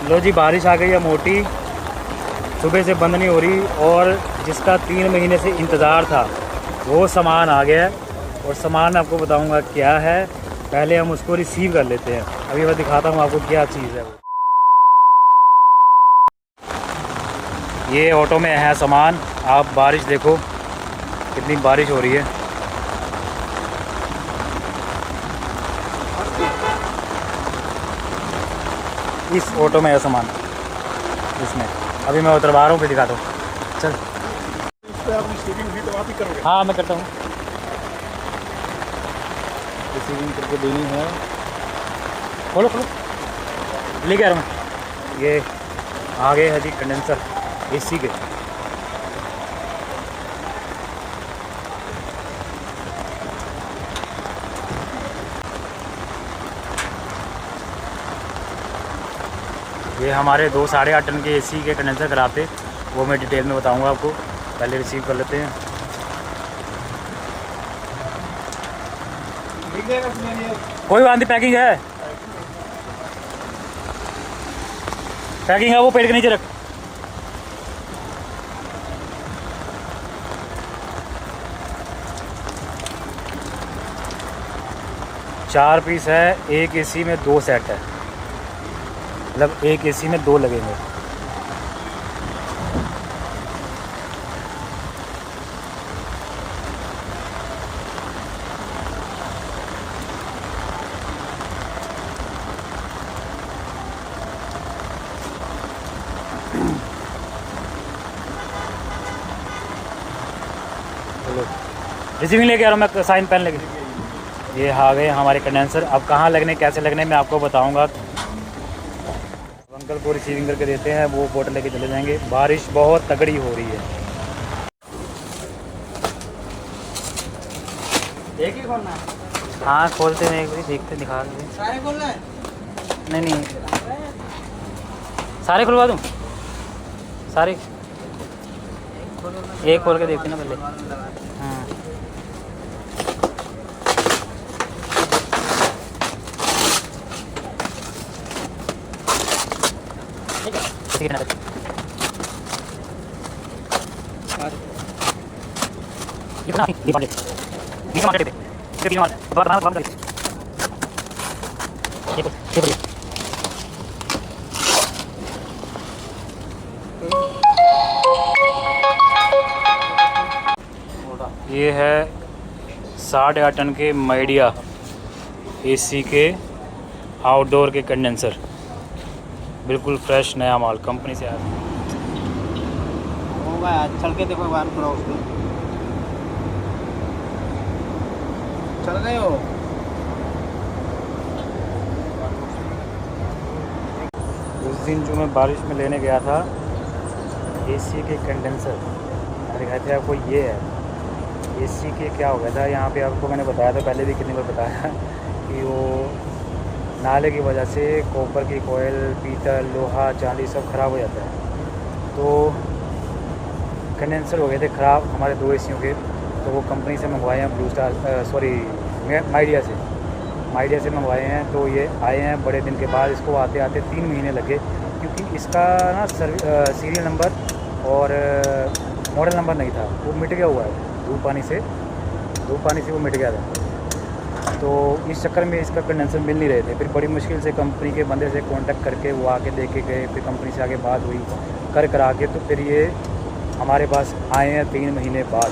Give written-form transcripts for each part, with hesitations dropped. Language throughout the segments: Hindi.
लो जी, बारिश आ गई है मोटी, सुबह से बंद नहीं हो रही, और जिसका 3 महीने से इंतज़ार था वो सामान आ गया है। और सामान आपको बताऊंगा क्या है, पहले हम उसको रिसीव कर लेते हैं। अभी मैं दिखाता हूँ आपको क्या चीज़ है वो। ये ऑटो में है सामान। आप बारिश देखो, कितनी बारिश हो रही है। इस ऑटो में है सामान, इसमें अभी मैं उतरवा रहा हूँ, फिर दिखाता हूँ। चल, इस पे आपकी सीलिंग भी तो आप ही करोगे? हाँ मैं करता हूँ, रिसीविंग करके देनी है। खोलो खोलो, लेके आ रहा हूँ। ये आ गए है जी कंडेंसर एसी के। ये हमारे 2 साढ़े 8 टन के एसी के कंडेंसर कराते, वो मैं डिटेल में बताऊंगा आपको। पहले रिसीव कर लेते हैं। कोई बात नहीं, पैकिंग है, पैकिंग है, वो पेड़ के नीचे रख। चार पीस है, एक एसी में 2 सेट है, मतलब एक एसी में 2 लगेंगे। चलो, रिसीविंग लेके आ रहा हूँ मैं, साइन पेन लेके। ये आ गए हमारे कंडेंसर। अब कहाँ लगने, कैसे लगने, मैं आपको बताऊंगा। अंकल को रिसीविंग करके देते हैं, वो बोतल लेके चले जाएंगे। बारिश बहुत तगड़ी हो रही है। एक ही खोलना है? हाँ खोलते हैं, एक बार देखते, दिखा दें। सारे खोलना है? नहीं नहीं, सारे खुलवा दूँ, सारे एक खोल के देखते ना पहले। हाँ ठीक है। कितना ये है 8.5 टन के माइडिया एसी के आउटडोर के कंडेंसर, बिल्कुल फ्रेश नया माल कंपनी से आया। होगा यार, चल के देखो एक बार पूरा उसको। चल गए हो? उस दिन जो मैं बारिश में लेने गया था एसी के कंडेंसर, मैंने दिखाए थे आपको। ये है एसी के, क्या हो गया था यहाँ पे, आपको मैंने बताया था पहले भी, कितनी बार बताया कि वो नाले की वजह से कॉपर की कोयल, पीतल, लोहा, चांदी सब ख़राब हो जाता है। तो कंडेंसर हो गए थे ख़राब हमारे 2 एसियों के। तो वो कंपनी से मंगवाए हैं, ब्लू स्टार, सॉरी माइडिया से मंगवाए हैं। तो ये आए हैं बड़े दिन के बाद। इसको आते आते 3 महीने लगे, क्योंकि इसका ना सीरियल नंबर और मॉडल नंबर नहीं था, वो मिट गया हुआ है धूप पानी से वो मिट गया था। तो इस चक्कर में इसका कंडेंसर मिल नहीं रहे थे। फिर बड़ी मुश्किल से कंपनी के बंदे से कांटेक्ट करके वो आके देख के गए। फिर कंपनी से आगे बात हुई करा के, तो फिर ये हमारे पास आए हैं 3 महीने बाद।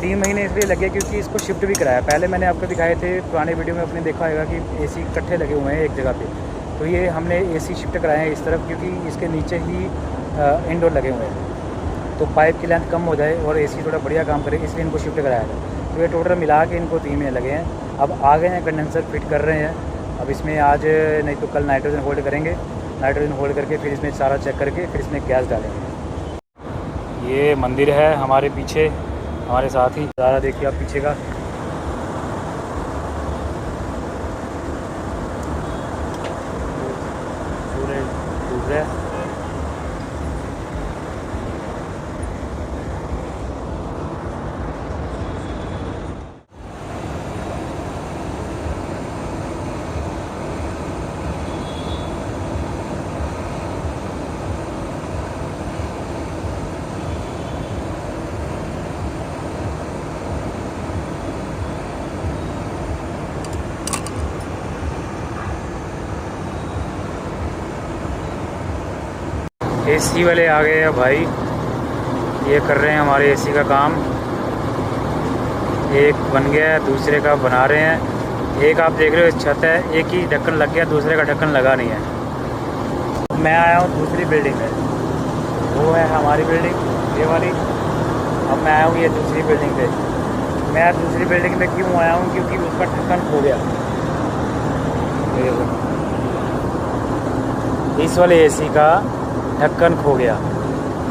3 महीने इसलिए लगे क्योंकि इसको शिफ्ट भी कराया। पहले मैंने आपको दिखाए थे पुराने वीडियो में, आपने देखा होगा कि एसी इकट्ठे लगे हुए हैं एक जगह पे। तो ये हमने एसी शिफ्ट कराए हैं इस तरफ, क्योंकि इसके नीचे ही इंडोर लगे हुए हैं, तो पाइप की लेंथ कम हो जाए और एसी थोड़ा बढ़िया काम करे, इसलिए इनको शिफ्ट कराया था। तो ये टोटल मिला के इनको 3 महीने लगे हैं। अब आ गए हैं, कंडेंसर फिट कर रहे हैं। अब इसमें आज नहीं तो कल नाइट्रोजन होल्ड करेंगे। नाइट्रोजन होल्ड करके फिर इसमें सारा चेक करके फिर इसमें गैस डालेंगे। ये मंदिर है हमारे पीछे, हमारे साथ ही। ज़्यादा देखिए आप पीछे का, सूरज डूब रहा है। एसी वाले आ गए हैं भाई, ये कर रहे हैं हमारे एसी का काम। एक बन गया है, दूसरे का बना रहे हैं। एक आप देख रहे हो छत है, एक ही ढक्कन लग गया, दूसरे का ढक्कन लगा नहीं है। मैं आया हूँ दूसरी बिल्डिंग में, वो है हमारी बिल्डिंग ये वाली। अब मैं आया हूँ ये दूसरी बिल्डिंग पे। मैं दूसरी बिल्डिंग में क्यों आया हूँ, क्योंकि उसका ढक्कन खो गया। ये देखो, इस वाले एसी का ढक्कन खो गया।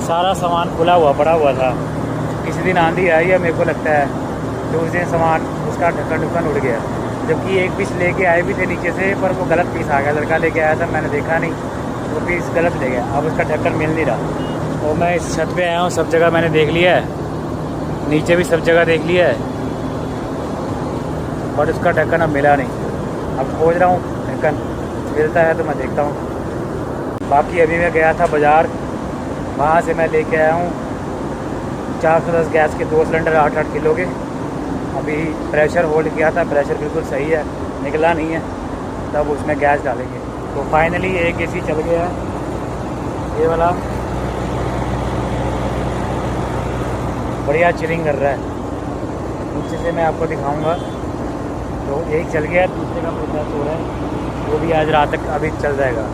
सारा सामान खुला हुआ पड़ा हुआ था। किसी दिन आंधी आई है मेरे को लगता है, तो उस दिन सामान उसका ढक्कन उड़ गया। जबकि एक पीस लेके आए भी थे नीचे से, पर वो गलत पीस आ गया। लड़का लेके आया था, मैंने देखा नहीं, वो पीस गलत ले गया। अब उसका ढक्कन मिल नहीं रहा। और मैं इस छत पे आया हूँ, सब जगह मैंने देख लिया है, नीचे भी सब जगह देख लिया है, बट उसका ढक्कन अब मिला नहीं। अब खोज रहा हूँ, ढक्कन मिलता है तो मैं देखता हूँ। बाकी अभी मैं गया था बाज़ार, वहाँ से मैं लेके आया हूँ 410 गैस के 2 सिलेंडर 8-8 किलो के। अभी प्रेशर होल्ड किया था, प्रेशर बिल्कुल सही है, निकला नहीं है, तब उसमें गैस डालेंगे। तो फाइनली एक एसी चल गया है, ये वाला बढ़िया चिलिंग कर रहा है। नीचे से मैं आपको दिखाऊंगा। तो एक चल गया, दूसरे का प्रोसेस हो रहा है, वो भी आज रात तक अभी चल जाएगा।